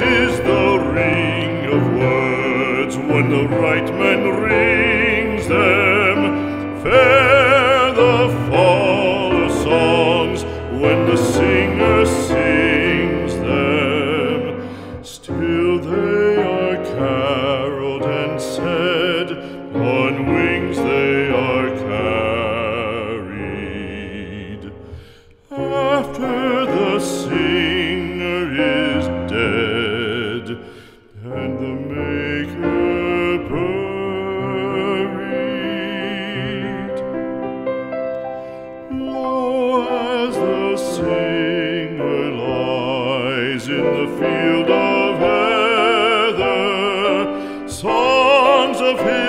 is the ring of words when the right man rings them. Fair the fall of songs when the singer sings them. Still they are caroled and said, on wings they are carried. After the singer is dead and the maker buried, lo, as the singer lies in the field of heather, songs of his